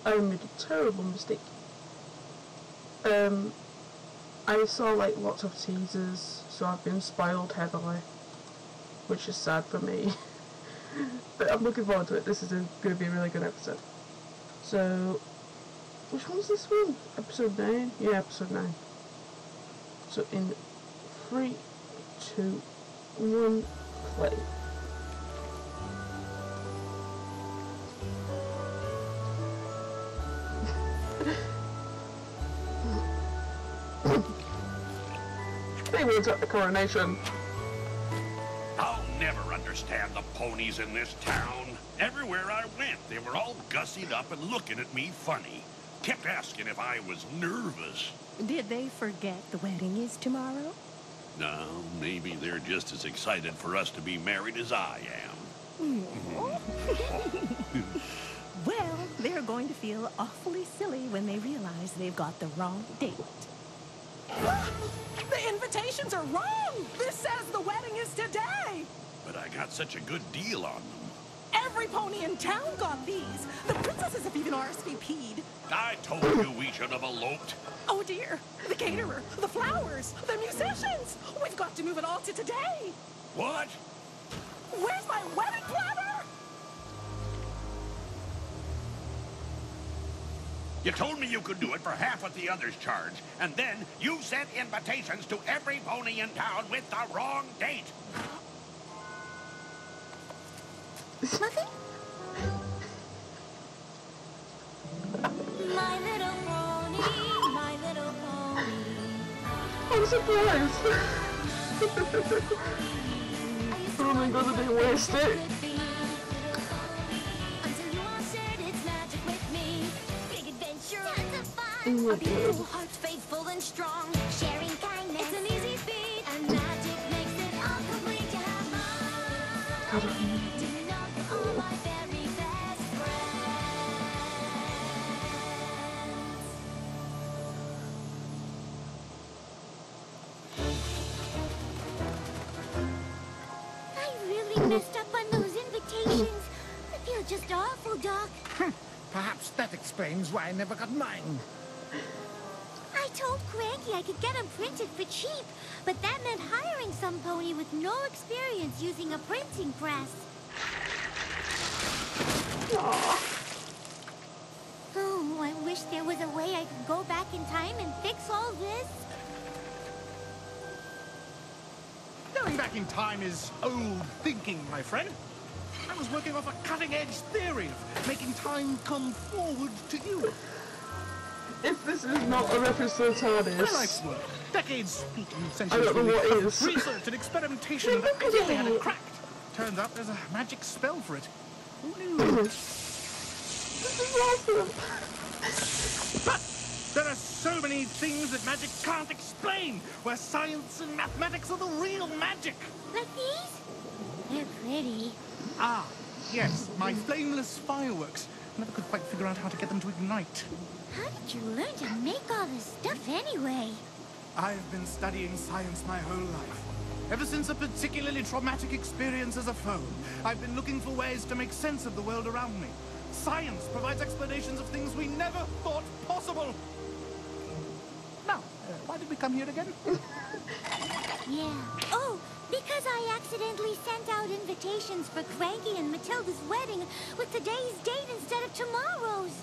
I made a terrible mistake. I saw like lots of teasers, so I've been spoiled heavily, which is sad for me. But I'm looking forward to it. This is going to be a really good episode. So, which one's this one? Episode 9? Yeah, episode 9. So in 3, 2, 1, play. They will at the coronation. I'll never understand the ponies in this town. Everywhere I went, they were all gussied up and looking at me funny. Kept asking if I was nervous. Did they forget the wedding is tomorrow? No, maybe they're just as excited for us to be married as I am. Well, they're going to feel awfully silly when they realize they've got the wrong date. The invitations are wrong! This says the wedding is today! But I got such a good deal on them. Every pony in town got these. The princesses have even RSVP'd. I told you we should have eloped. Oh dear, the caterer, the flowers, the musicians. We've got to move it all to today. What? Where's my wedding planner? You told me you could do it for half what the others charge, and then you sent invitations to every pony in town with the wrong date. Nothing? My little pony, my little pony. I'm surprised. Oh my god, they wasted it. Until you all shared its magic with me. Big adventure, tons of fun. Oh my A beautiful god. heart, faithful and strong. Sharing kindness, it's an easy feat. And magic makes it all complete. You have mine. Do you know you're all my very best friends? I really messed up on those invitations. I feel just awful, Doc. Perhaps that explains why I never got mine. I told Cranky I could get them printed for cheap, but that meant hiring some pony with no experience using a printing press. Oh, I wish there was a way I could go back in time and fix all this. Going back in time is old thinking, my friend. I was working off a cutting-edge theory of making time come forward to you. If this is not a reference to the My TARDIS, life's work. Decades, speaking I centuries, don't know what it is. research and experimentation that I really had it cracked. Turns out there's a magic spell for it. Who knew? This is awesome. But there are so many things that magic can't explain, where science and mathematics are the real magic. Like these? They're pretty. Ah, yes, my flameless fireworks. Never could quite figure out how to get them to ignite. How did you learn to make all this stuff anyway? I've been studying science my whole life. Ever since a particularly traumatic experience as a phone, I've been looking for ways to make sense of the world around me. Science provides explanations of things we never thought possible. Now, why did we come here again? Yeah. Oh, because I accidentally sent out invitations for Cranky and Matilda's wedding with today's date instead of tomorrow's.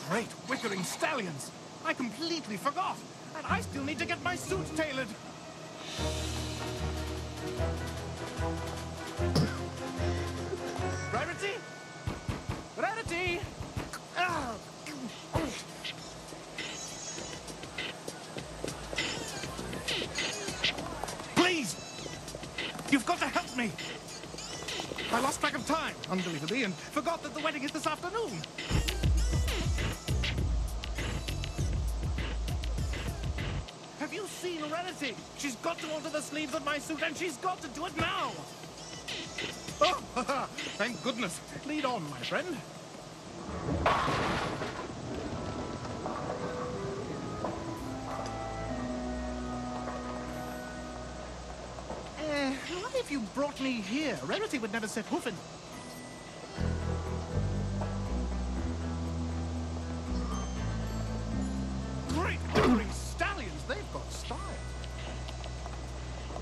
Great whickering stallions! I completely forgot! And I still need to get my suit tailored! Rarity? Rarity! Ah. Please! You've got to help me! I lost track of time, unbelievably, and forgot that the wedding is this afternoon. Have you seen Rarity? She's got to alter the sleeves of my suit, and she's got to do it now! Oh, thank goodness. Lead on, my friend. What if you brought me here? Rarity would never set hoof in.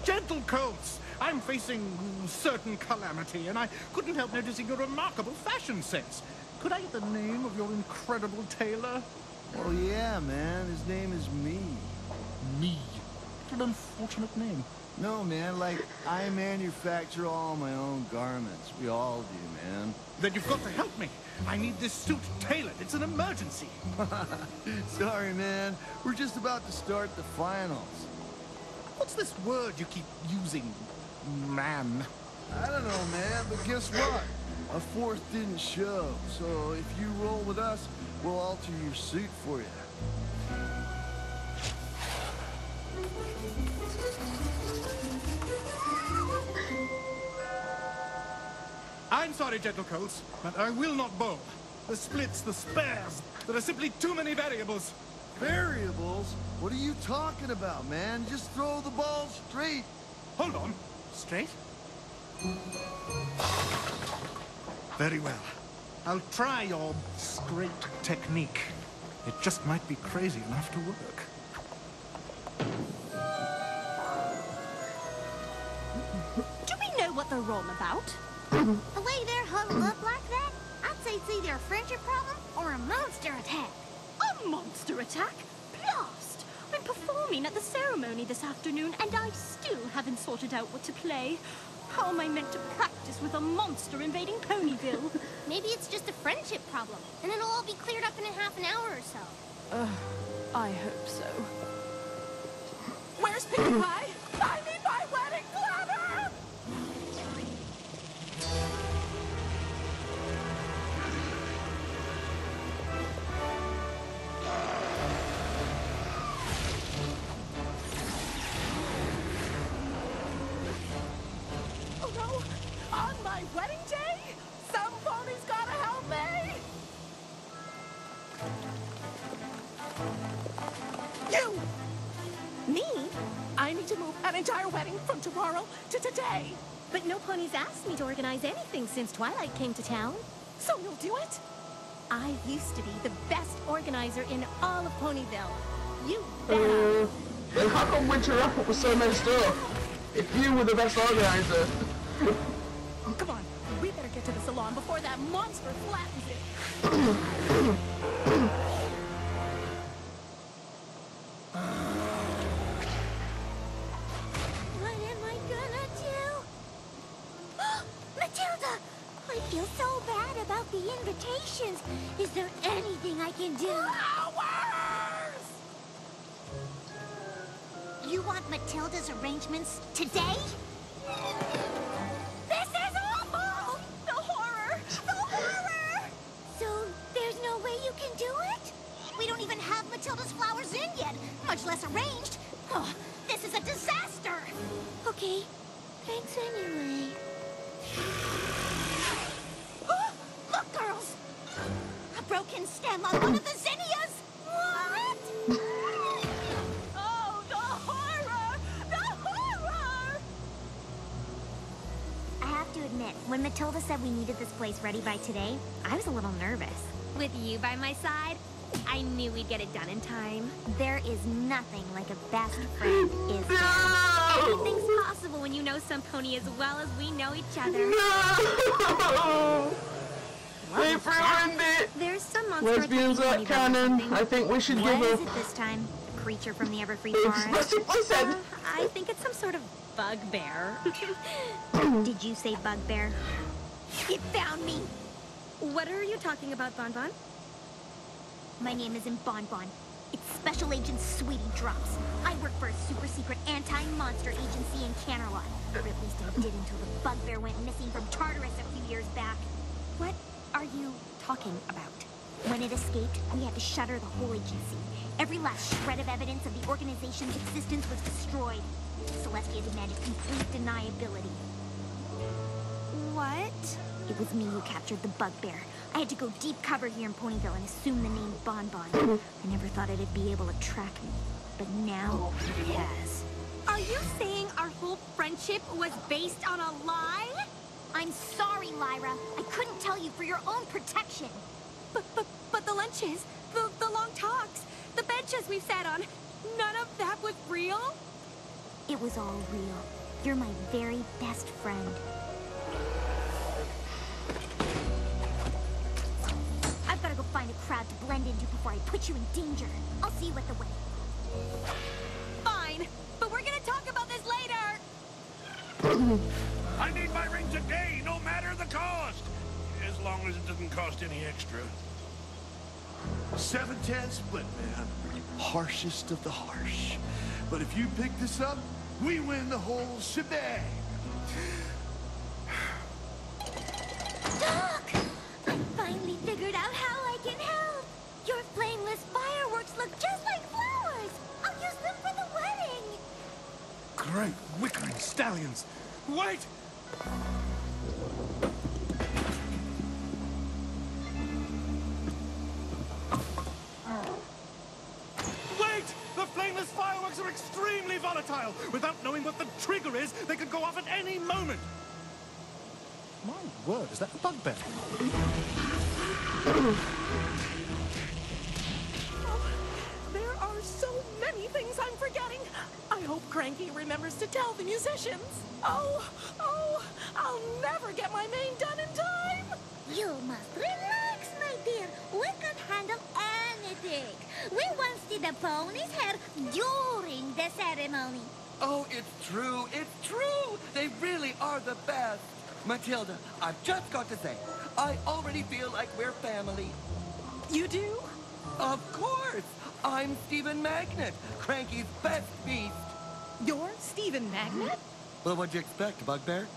Gentle Colts, I'm facing certain calamity, and I couldn't help noticing your remarkable fashion sense. Could I get the name of your incredible tailor? Oh yeah, man. His name is Me. Me. What an unfortunate name. No, man, like, I manufacture all my own garments. We all do, man. Then you've got to help me. I need this suit tailored. It's an emergency. Sorry, man. We're just about to start the finals. What's this word you keep using, man? I don't know, man, but guess what? A fourth didn't show, so if you roll with us, we'll alter your suit for you. I'm sorry, Gentle Colts, but I will not bowl. The splits, the spares, there are simply too many variables. Variables? What are you talking about, man? Just throw the ball straight. Hold on. Straight? Very well. I'll try your straight technique. It just might be crazy enough to work. Do we know what they're wrong about? The way they're huddled up like that, I'd say it's either a friendship problem or a monster attack. A monster attack? Blast! I'm performing at the ceremony this afternoon, and I still haven't sorted out what to play. How am I meant to practice with a monster invading Ponyville? Maybe it's just a friendship problem, and it'll all be cleared up in a half an hour or so. I hope so. Where's Pinkie Pie? I need my wedding planner! Oh no! On my wedding day? Some pony's gotta help me! You! Me? I need to move an entire wedding from tomorrow to today. But no pony's asked me to organize anything since Twilight came to town. So you'll do it? I used to be the best organizer in all of Ponyville. You bet. Then how come Winter Wrap-Up was so messed up? If you were the best organizer. Come on, we better get to the salon before that monster flattens it. What am I gonna do? Matilda! I feel so bad about the invitations. Is there anything I can do? Flowers! You want Matilda's arrangements today? This is awful! The horror! The horror! So there's no way you can do it? We don't even have Matilda's flowers in yet, much less arranged. Oh, this is a disaster! Okay, thanks anyway. Look, girls! A broken stem on one of the zinnias! What? Oh, the horror! The horror! I have to admit, when Matilda said we needed this place ready by today, I was a little nervous. With you by my side, I knew we'd get it done in time. There is nothing like a best friend, is there? Anything's possible when you know some pony as well as we know each other. No! They ruined it! There's some monster Lesbians attacking are Ponyville or canon. something. I think we should What give is up. it this time? Creature from the Everfree They Forest? specifically said. I think it's some sort of bugbear. Did you say bugbear? It found me! What are you talking about, Bon Bon? My name isn't Bon Bon. It's Special Agent Sweetie Drops. I work for a super secret anti-monster agency in Canterlot. Or at least I did until the bugbear went missing from Tartarus a few years back. What are you talking about? When it escaped, we had to shutter the whole agency. Every last shred of evidence of the organization's existence was destroyed. Celestia demanded complete deniability. What? It was me who captured the bugbear. I had to go deep cover here in Ponyville and assume the name Bon Bon. I never thought it'd be able to track me, but now it has. Are you saying our whole friendship was based on a lie? I'm sorry, Lyra. I couldn't tell you for your own protection. But the lunches, the long talks, the benches we've sat on, none of that was real? It was all real. You're my very best friend. I've got to go find a crowd to blend into before I put you in danger. I'll see you at the wedding. Fine, but we're gonna talk about this later. I need my ring today, no matter the cost. As long as it doesn't cost any extra. 7-10 split, man. Harshest of the harsh. But if you pick this up, we win the whole shebang. Doc! I finally figured out how I can help. Your flameless fireworks look just like flowers. I'll use them for the wedding. Great wickering stallions. Wait! Wait! The flameless fireworks are extremely volatile. Without knowing what the trigger is, they could go off at any moment. My word, is that a bugbear? There are so many things I'm forgetting. I hope Cranky remembers to tell the musicians. Oh, I'll never get my main done in time. You must relax, my dear. We can handle anything. We once did the pony's hair during the ceremony. Oh, it's true. It's true. They really are the best. Matilda, I've just got to say, I already feel like we're family. You do? Of course. I'm Stephen Magnet, Cranky's best beast. You're Stephen Magnet? Well, what'd you expect, Bugbear?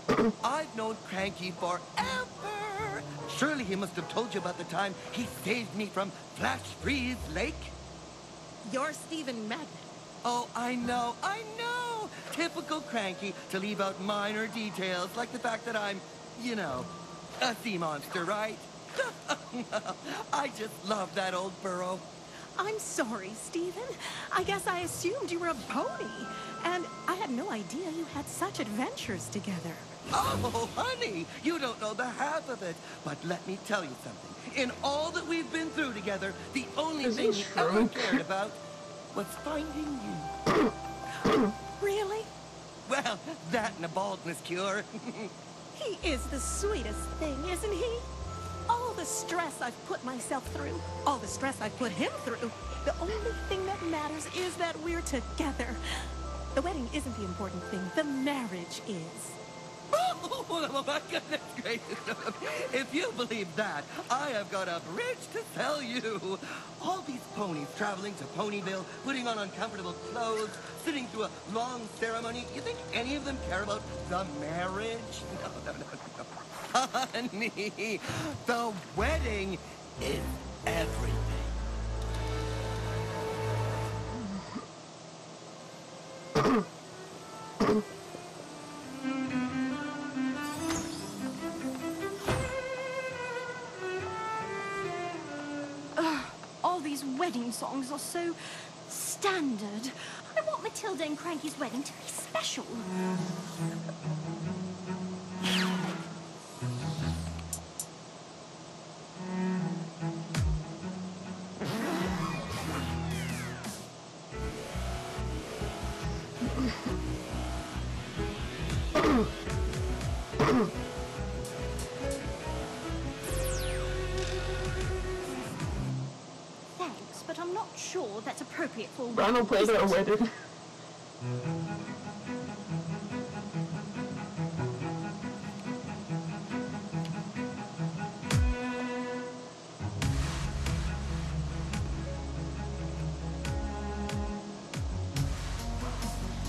I've known Cranky forever. Surely he must have told you about the time he saved me from Flash Freeze Lake? You're Stephen Magnet. Oh, I know. Typical Cranky to leave out minor details, like the fact that I'm, you know, a sea monster, right? I just love that old burrow. I'm sorry, Stephen. I guess I assumed you were a pony. And I had no idea you had such adventures together. Oh, honey, you don't know the half of it. But let me tell you something. In all that we've been through together, the only thing you ever cared about was finding you. Really? Well, that and a baldness cure. He is the sweetest thing, isn't he? All the stress I've put myself through, all the stress I've put him through, the only thing that matters is that we're together. The wedding isn't the important thing, the marriage is. Oh, my goodness gracious. If you believe that, I have got a bridge to tell you. All these ponies traveling to Ponyville, putting on uncomfortable clothes, sitting through a long ceremony. You think any of them care about the marriage? No. Honey, the wedding is everything. All these wedding songs are so standard. I want Matilda and Cranky's wedding to be special. Thanks, but I'm not sure that's appropriate for... Ronald plays at a wedding.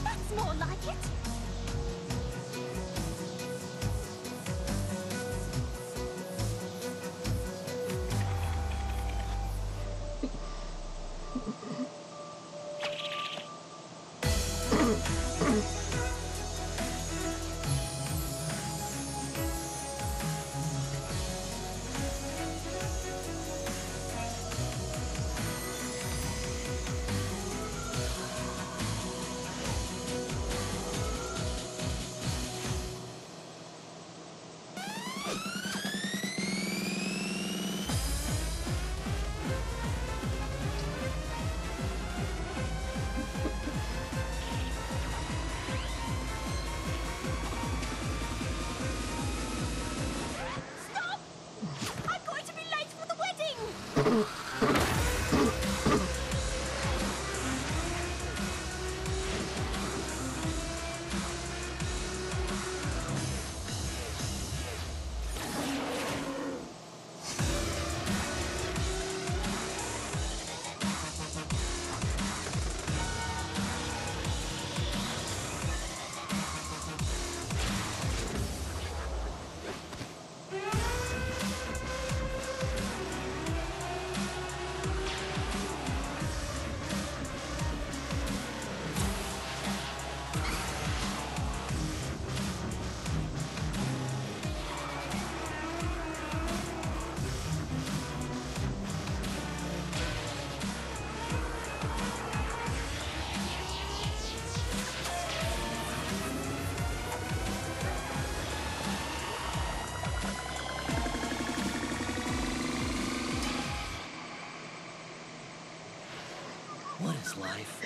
That's more like it. What is life?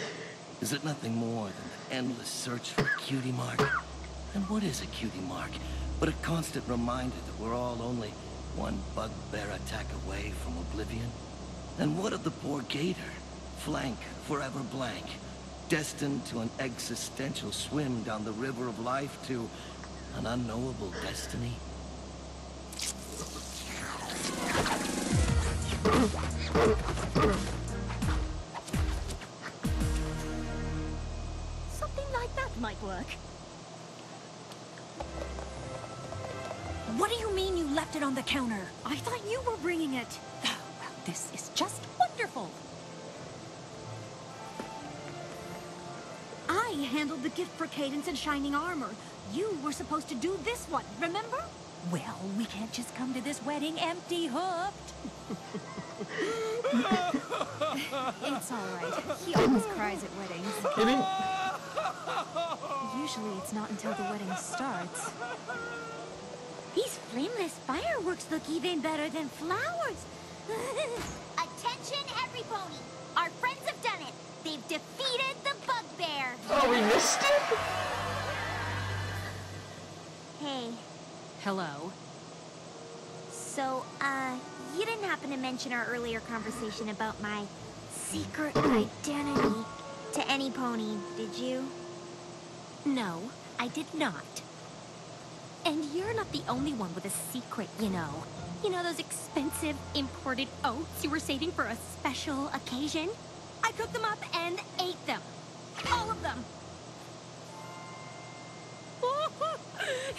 Is it nothing more than the endless search for a cutie mark? And what is a cutie mark but a constant reminder that we're all only one bugbear attack away from oblivion? And what of the poor gator, flank forever blank, destined to an existential swim down the river of life to an unknowable destiny? Something like that might work. What do you mean you left it on the counter? I thought you were bringing it. Oh, well, this is just wonderful. I handled the gift for Cadence and Shining Armor. You were supposed to do this one, remember? Well, we can't just come to this wedding empty-hooked. It's all right. He always cries at weddings. Kidding? Usually it's not until the wedding starts. These flameless fireworks look even better than flowers. Attention, every pony. Our friends have done it. They've defeated the bugbear. Oh, we missed it? Hey, Hello? so, you didn't happen to mention our earlier conversation about my secret identity to any pony, did you? No, I did not. And you're not the only one with a secret, you know. You know those expensive imported oats you were saving for a special occasion? I cooked them up and ate them. All of them.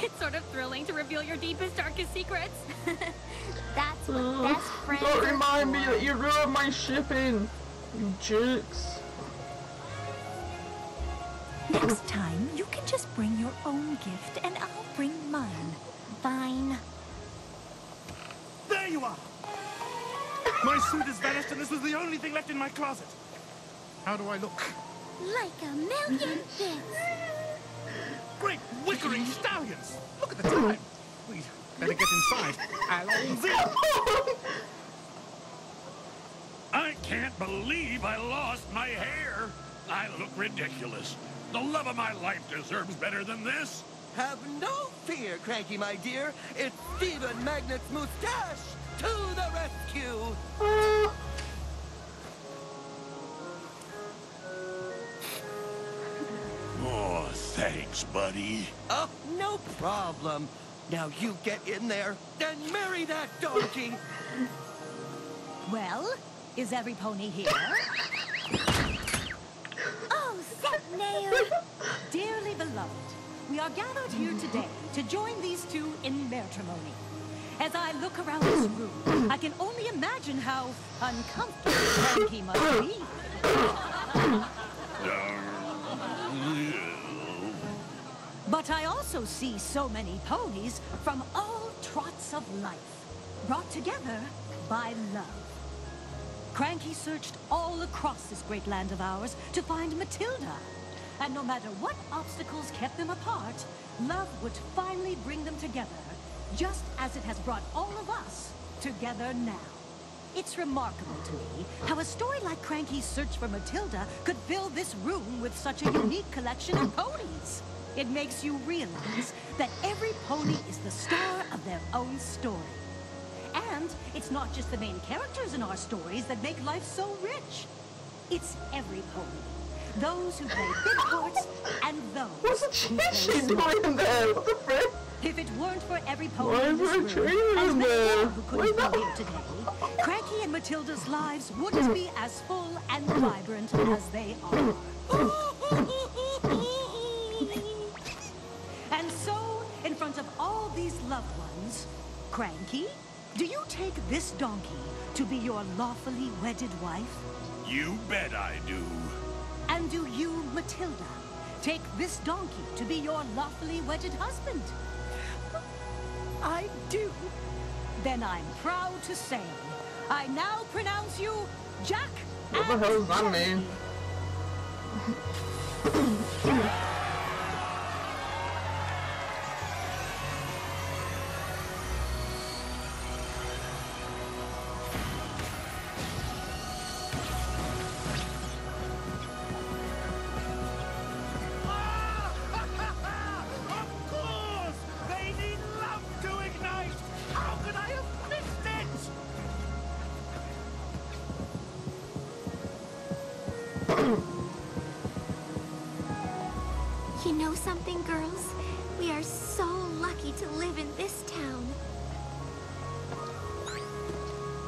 It's sort of thrilling to reveal your deepest, darkest secrets. That's what best friends Don't are remind me for. that you ruined my shipping, you jerks. Next time, you can just bring your own gift and I'll bring mine. Fine. There you are! My suit has vanished and this was the only thing left in my closet. How do I look? Like a million bits. Great wickering stallions! Look at the time! We'd better get inside. Allons-y! I can't believe I lost my hair. I look ridiculous. The love of my life deserves better than this. Have no fear, Cranky, my dear. It's Stephen Magnet's mustache to the rescue. Oh, thanks, buddy. Oh, no problem. Now you get in there and marry that donkey. Well, is every pony here? Oh, Nail. Dearly beloved, we are gathered here today to join these two in matrimony. As I look around this room, I can only imagine how uncomfortable Cranky must be. But I also see so many ponies from all trots of life, brought together by love. Cranky searched all across this great land of ours to find Matilda. And no matter what obstacles kept them apart, love would finally bring them together, just as it has brought all of us together now. It's remarkable to me how a story like Cranky's search for Matilda could fill this room with such a unique collection of ponies. It makes you realize that every pony is the star of their own story. And it's not just the main characters in our stories that make life so rich. It's every pony. Those who play big parts and those What's who she play small. doing there? What the frick? If it weren't for every pony Why in is there a this tree room, as in many there? more who couldn't be here today, Cranky and Matilda's lives wouldn't be as full and vibrant as they are. And so, in front of all these loved ones, Cranky, do you take this donkey to be your lawfully wedded wife? You bet I do. And do you, Matilda, take this donkey to be your lawfully wedded husband? I do. Then I'm proud to say, I now pronounce you Jack What the hell does that mean? Of course! They need love to ignite! How could I have missed it? You know something, girls? We are so lucky to live in this town.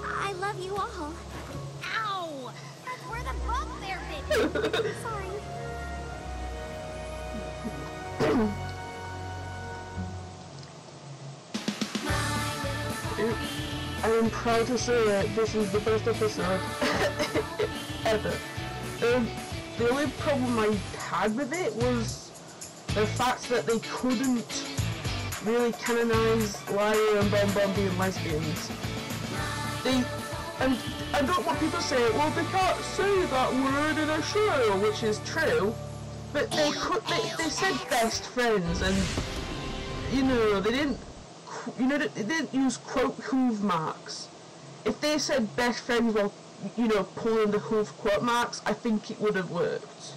I love you all. Ow! That's where the bug there bit me. Sorry. I am proud to say that this is the best episode ever. The only problem I had with it was the fact that they couldn't really canonize Lyra and Bon Bon being lesbians. And I don't want people to say, well, they can't say that word in a show, which is true, but they said best friends, and you know, they didn't use quote hoof marks. If they said best friends while, you know, pulling the hoof quote marks, I think it would have worked.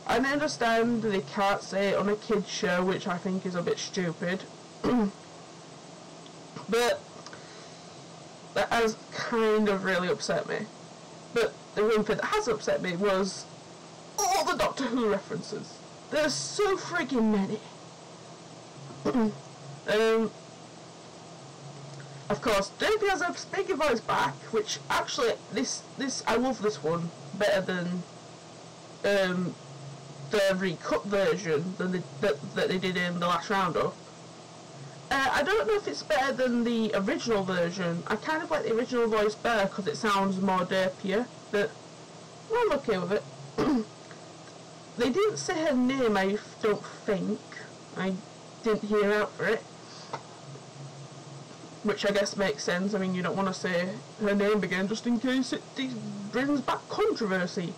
And I understand they can't say it on a kid's show, which I think is a bit stupid. But that has kind of really upset me. But the one thing that has upset me was all the Doctor Who references. There's so freaking many. Of course, Davey has a speaking voice back, which actually this I love this one better than the recut version that they did in the last roundup. I don't know if it's better than the original version. I kind of like the original voice better because it sounds more derpier, but I'm okay with it. They didn't say her name, I don't think. I didn't hear out for it. Which I guess makes sense. I mean, you don't want to say her name again just in case it brings back controversy.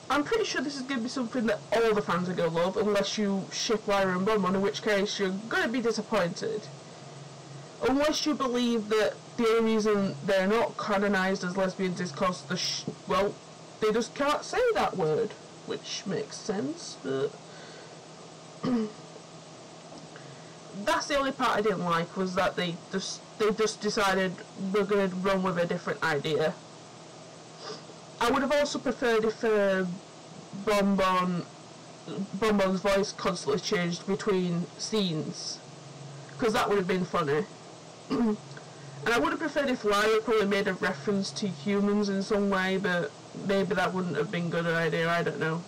I'm pretty sure this is going to be something that all the fans are going to love, unless you ship Lyra and Bon Bon, in which case you're going to be disappointed. Unless you believe that the only reason they're not canonised as lesbians is because well, they just can't say that word, which makes sense, but that's the only part I didn't like, was that they just decided we're going to run with a different idea. I would have also preferred if Bon Bon's voice constantly changed between scenes, because that would have been funny. And I would have preferred if Lyra probably made a reference to humans in some way, but maybe that wouldn't have been a good idea, I don't know.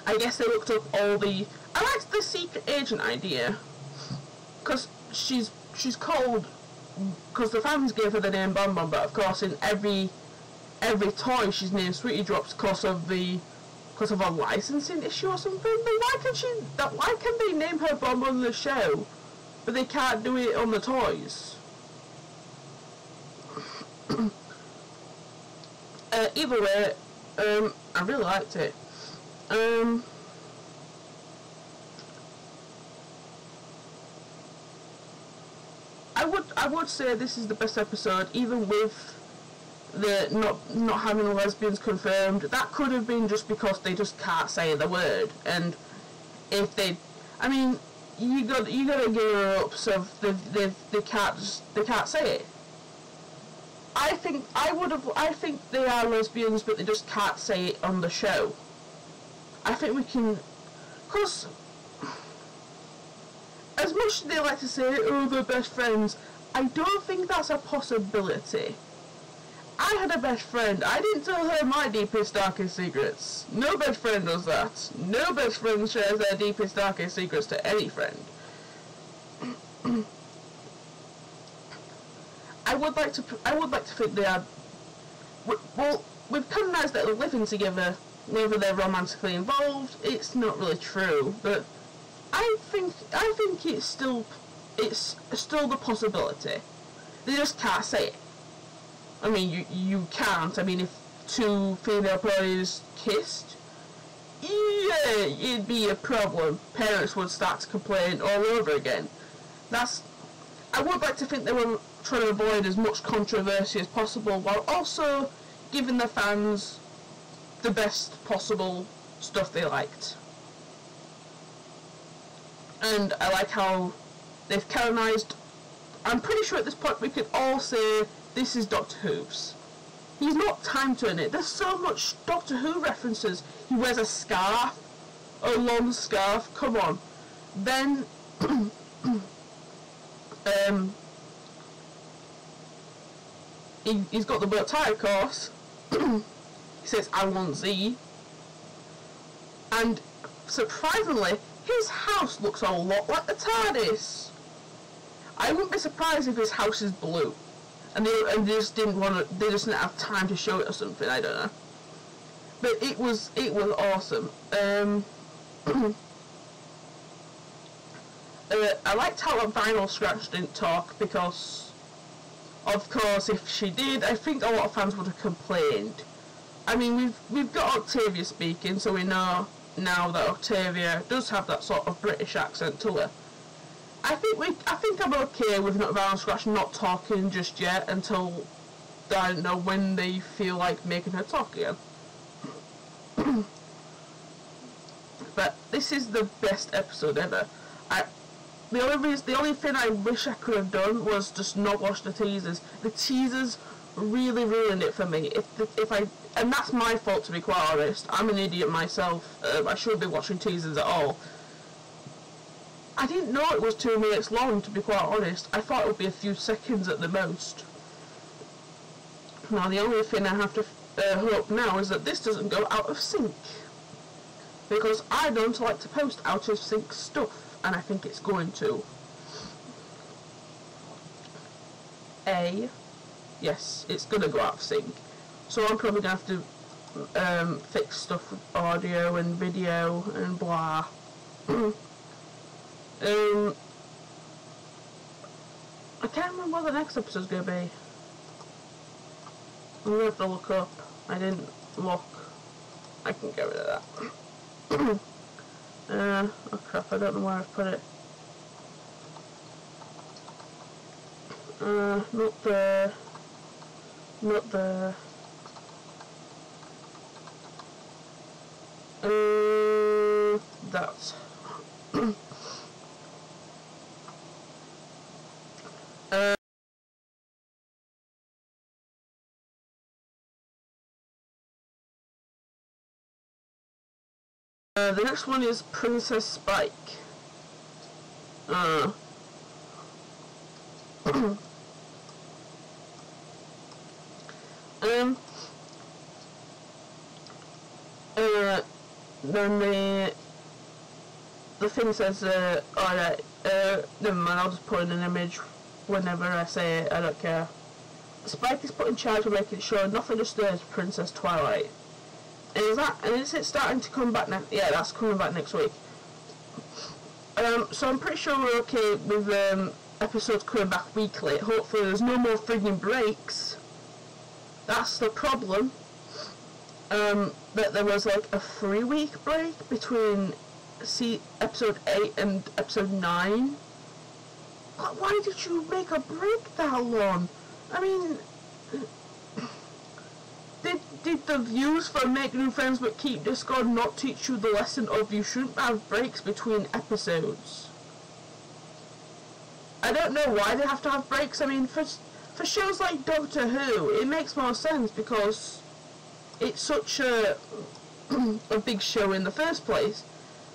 I guess they looked up all the... I liked the secret agent idea, because she's called... Because the fans gave her the name Bon Bon, but of course in every toy she's named Sweetie Drops because of a licensing issue or something. Then why can they name her Bon Bon in the show, but they can't do it on the toys? Either way, I really liked it. I would say this is the best episode, even with the not having lesbians confirmed, that could have been just because they just can't say the word, and if they, I mean, you gotta give her up, so they can't say it. I think they are lesbians, but they just can't say it on the show. I think we can, because as much as they like to say, oh, they're best friends, I don't think that's a possibility. I had a best friend. I didn't tell her my deepest, darkest secrets. No best friend does that. No best friend shares their deepest, darkest secrets to any friend. I would like to think they are. Well, we've canonised that they're living together. Whether they're romantically involved, it's not really true. But I think it's still the possibility. They just can't say it. I mean, you can't. I mean, if two female ponies kissed, yeah, it'd be a problem. Parents would start to complain all over again. I would like to think they were trying to avoid as much controversy as possible, while also giving the fans the best possible stuff they liked. And I like how they've canonised. I'm pretty sure at this point we could all say this is Doctor Who's. He's not time to in it. There's so much Doctor Who references. He wears a scarf, a long scarf. Come on. Then, he's got the bow tie, of course. He says, "I want Z." And surprisingly, his house looks a lot like the TARDIS. I wouldn't be surprised if his house is blue, and they just didn't have time to show it or something. I don't know, but it was awesome. I liked how a Vinyl Scratch didn't talk, because, of course, if she did, I think a lot of fans would have complained. I mean, we've got Octavia speaking, so we know now that Octavia does have that sort of British accent to her. I think I'm okay with Vinyl Scratch not talking just yet until, I don't know, when they feel like making her talk again. But this is the best episode ever. The only thing I wish I could have done was just not watch the teasers. The teasers really ruined it for me. And that's my fault, to be quite honest. I'm an idiot myself. I shouldn't be watching teasers at all. I didn't know it was 2 minutes long, to be quite honest. I thought it would be a few seconds at the most. Now the only thing I have to hope now is that this doesn't go out of sync, because I don't like to post out of sync stuff, and I think it's going to. Yes, it's gonna go out of sync, so I'm probably gonna have to fix stuff with audio and video and blah. I can't remember what the next episode's gonna be. I'm gonna have to look up. I didn't look. I can get rid of that. Oh crap, I don't know where I've put it. Not there. Not there. That. The next one is Princess Spike. Then the thing says, alright, never mind, I'll just put in an image whenever I say it, I don't care. Spike is put in charge of making sure nothing disturbs Princess Twilight. And is it starting to come back next? Yeah, that's coming back next week. So I'm pretty sure we're okay with episodes coming back weekly. Hopefully there's no more frigging breaks. That's the problem. That there was like a 3-week break between episode 8 and episode 9. Why did you make a break that long? I mean, did the views for Make New Friends but Keep Discord not teach you the lesson of you shouldn't have breaks between episodes? I don't know why they have to have breaks. I mean, for shows like Doctor Who, it makes more sense because it's such a big show in the first place.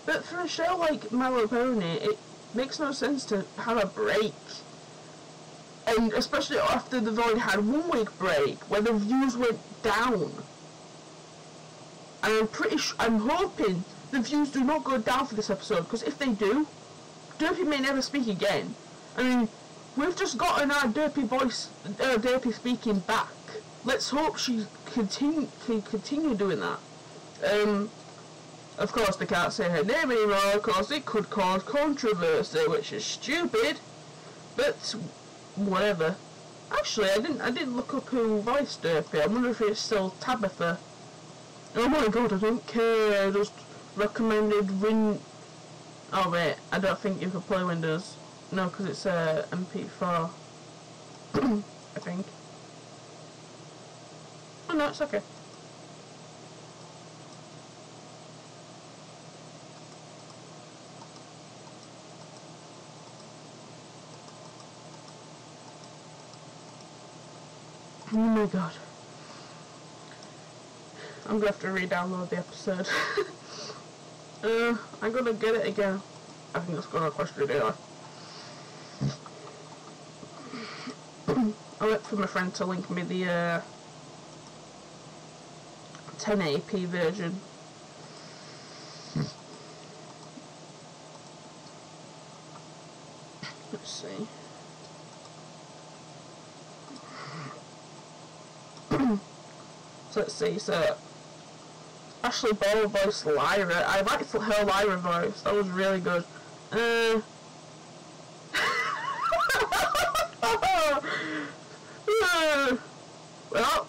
But for a show like My Little Pony, it makes no sense to have a break. And especially after they've already had 1 week break, where the views went down. And I'm hoping the views do not go down for this episode, because if they do, Derpy may never speak again. I mean, we've just gotten our Derpy voice, Derpy speaking back. Let's hope she can continue doing that. Of course, they can't say her name anymore, because it could cause controversy, which is stupid. But whatever. Actually, I didn't look up who voiced Derpy. I wonder if it's still Tabitha. Oh my god, I don't care. I just recommended Oh wait, I don't think you can play Windows. No, because it's MP4. I think. Oh no, it's okay. Oh my god. I'm gonna have to re-download the episode. I'm gonna get it again. I think that's gonna cost you anyway. I wait for my friend to link me the 1080p version. Let's see. So let's see, so Ashley Ball voiced Lyra. I liked her Lyra voice, that was really good. Well,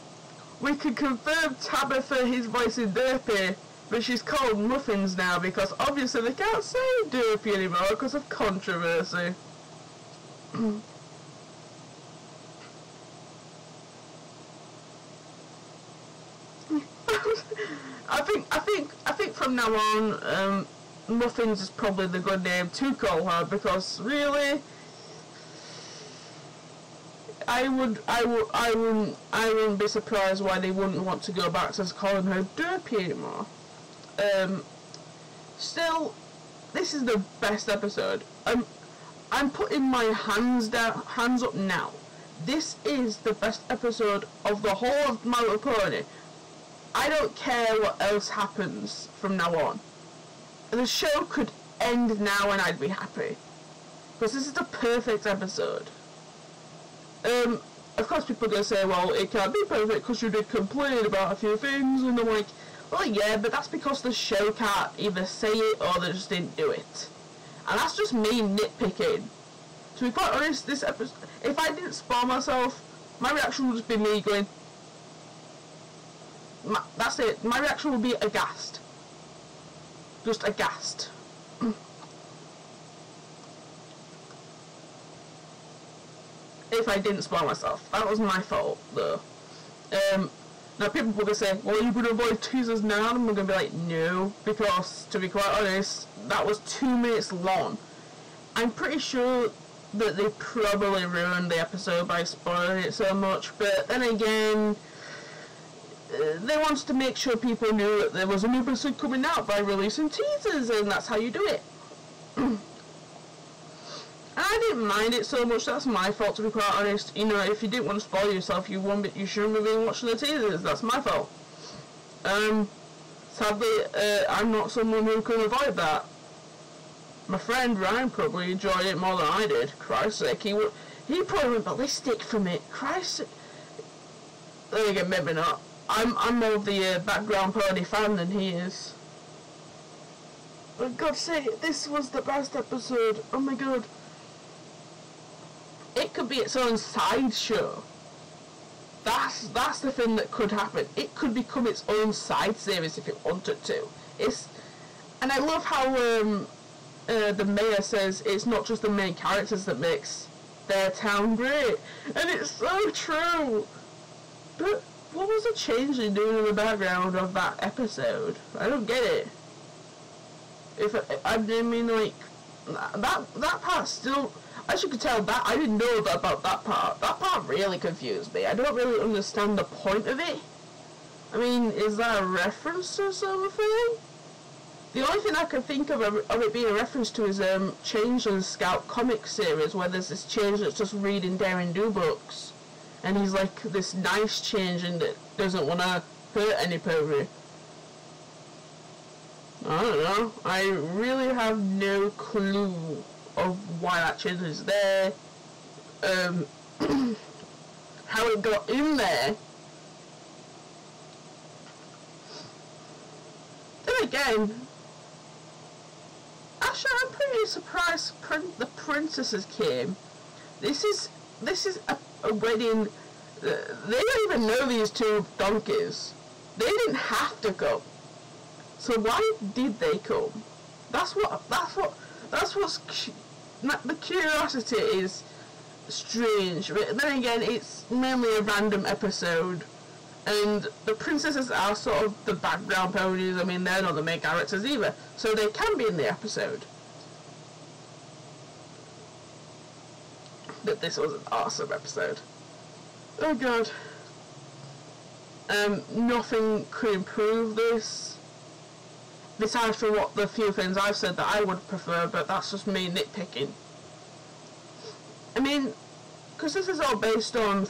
we can confirm Tabitha his voice in Derpy, but she's called Muffins now because obviously they can't say Derpy anymore because of controversy. I think from now on, Muffins is probably the good name to call her, because really, I wouldn't be surprised why they wouldn't want to go back to calling her Derpy anymore. Still, this is the best episode. I'm putting my hands up now. This is the best episode of the whole of My Little Pony. I don't care what else happens from now on. The show could end now and I'd be happy. Because this is the perfect episode. Of course people are going to say, well, it can't be perfect because you did complain about a few things, and I'm like, well, yeah, but that's because the show can't either say it or they just didn't do it. And that's just me nitpicking. To be quite honest, this episode, if I didn't spoil myself, my reaction would just be me going, that's it. My reaction would be aghast. Just aghast. If I didn't spoil myself. That was my fault, though. Now people will be saying, well, are you going to avoid teasers now? And I'm going to be like, no. Because, to be quite honest, that was 2 minutes long. I'm pretty sure that they probably ruined the episode by spoiling it so much. But then again, they wanted to make sure people knew that there was a new episode coming out by releasing teasers, and that's how you do it. And I didn't mind it so much. That's my fault, to be quite honest. You know, if you didn't want to spoil yourself, you shouldn't have been watching the teasers. That's my fault. Sadly, I'm not someone who can avoid that. My friend Ryan probably enjoyed it more than I did. Christ's sake, he probably went ballistic from it. Christ's sake. Then again, maybe not. I'm more of the background pony fan than he is. For God's sake, this was the best episode. Oh my god. It could be its own sideshow. That's the thing that could happen. It could become its own side series if it wanted to. And I love how the mayor says it's not just the main characters that makes their town great. And it's so true. But what was the changeling doing in the background of that episode? I don't get it. I mean, like, that part still, as you can tell, that I didn't know about that part. That part really confused me. I don't really understand the point of it. I mean, is that a reference to something? The only thing I can think of it being a reference to is Changeling Scout comic series, where there's this changeling that's just reading DAMN YOU books, and he's like this nice changeling that doesn't want to hurt anybody. I don't know. I really have no clue of why that changeling is there, how it got in there. Then again, actually, I'm pretty surprised the princesses came. This is a wedding. They don't even know these two donkeys. They didn't have to come. So why did they come? That's what's the curiosity is strange. But then again, it's mainly a random episode. And the princesses are sort of the background ponies. I mean, they're not the main characters either, so they can be in the episode. But this was an awesome episode. Oh god. Nothing could improve this. Besides from what the few things I've said that I would prefer, but that's just me nitpicking. I mean, because this is all based on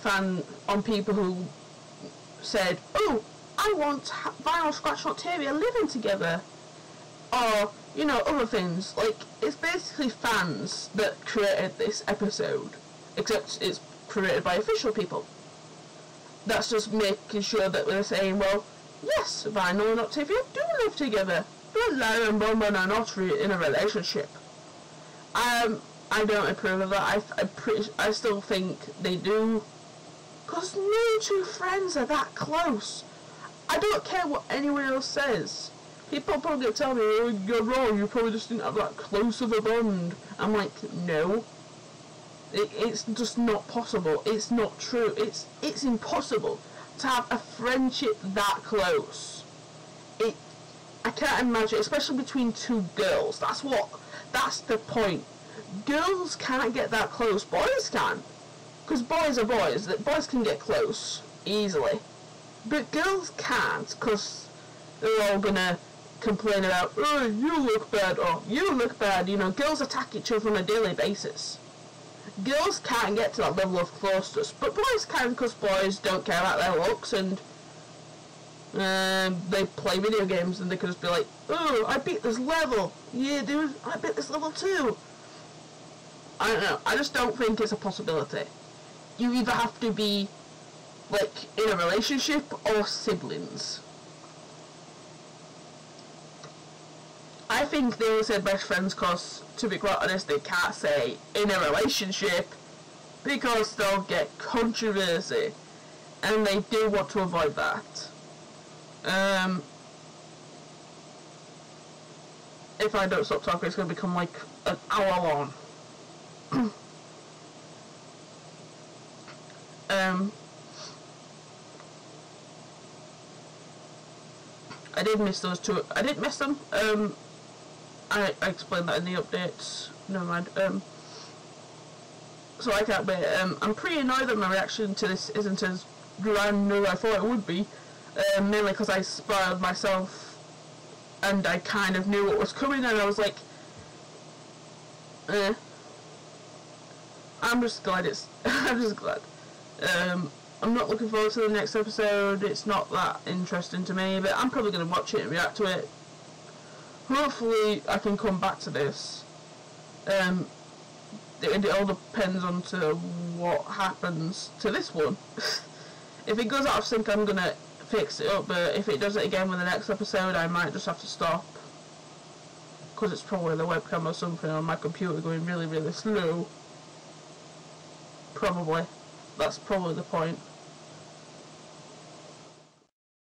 people who said, oh, I want Vinyl, Scratch and Octavia living together, or, you know, other things. Like, it's basically fans that created this episode, except it's created by official people. That's just making sure that we're saying, well, yes, Vinyl and Octavia do live together, but Larry and Bonbon are not in a relationship. I don't approve of that. I still think they do. Because no two friends are that close. I don't care what anyone else says. People probably tell me, oh, you're wrong, you probably just didn't have that close of a bond. I'm like, no. It's just not possible. It's not true. It's impossible to have a friendship that close. I can't imagine, especially between two girls. That's the point. Girls can't get that close. Boys can. Because boys are boys. Boys can get close easily. But girls can't, because they're all gonna complain about, oh, you look bad, or you look bad. You know, girls attack each other on a daily basis. Girls can't get to that level of closeness, but boys can, because boys don't care about their looks, and they play video games, and they can just be like, oh, I beat this level. Yeah, dude, I beat this level too. I don't know. I just don't think it's a possibility. You either have to be, like, in a relationship or siblings. I think they will say best friends because, to be quite honest, they can't say in a relationship because they'll get controversy, and they do want to avoid that. If I don't stop talking, it's going to become like an hour long. I did miss those two. I didn't miss them. I explained that in the updates. Never mind. So I can't wait. I'm pretty annoyed that my reaction to this isn't as grand as I thought it would be. Mainly because I spoiled myself, and I kind of knew what was coming, and I was like, I'm just glad I'm just glad. I'm not looking forward to the next episode. It's not that interesting to me, but I'm probably going to watch it and react to it. Hopefully I can come back to this. It all depends on to what happens to this one. If it goes out of sync, I'm going to fix it up, but if it does it again with the next episode, I might just have to stop. Because it's probably the webcam or something on my computer going really, really slow. Probably. That's probably the point.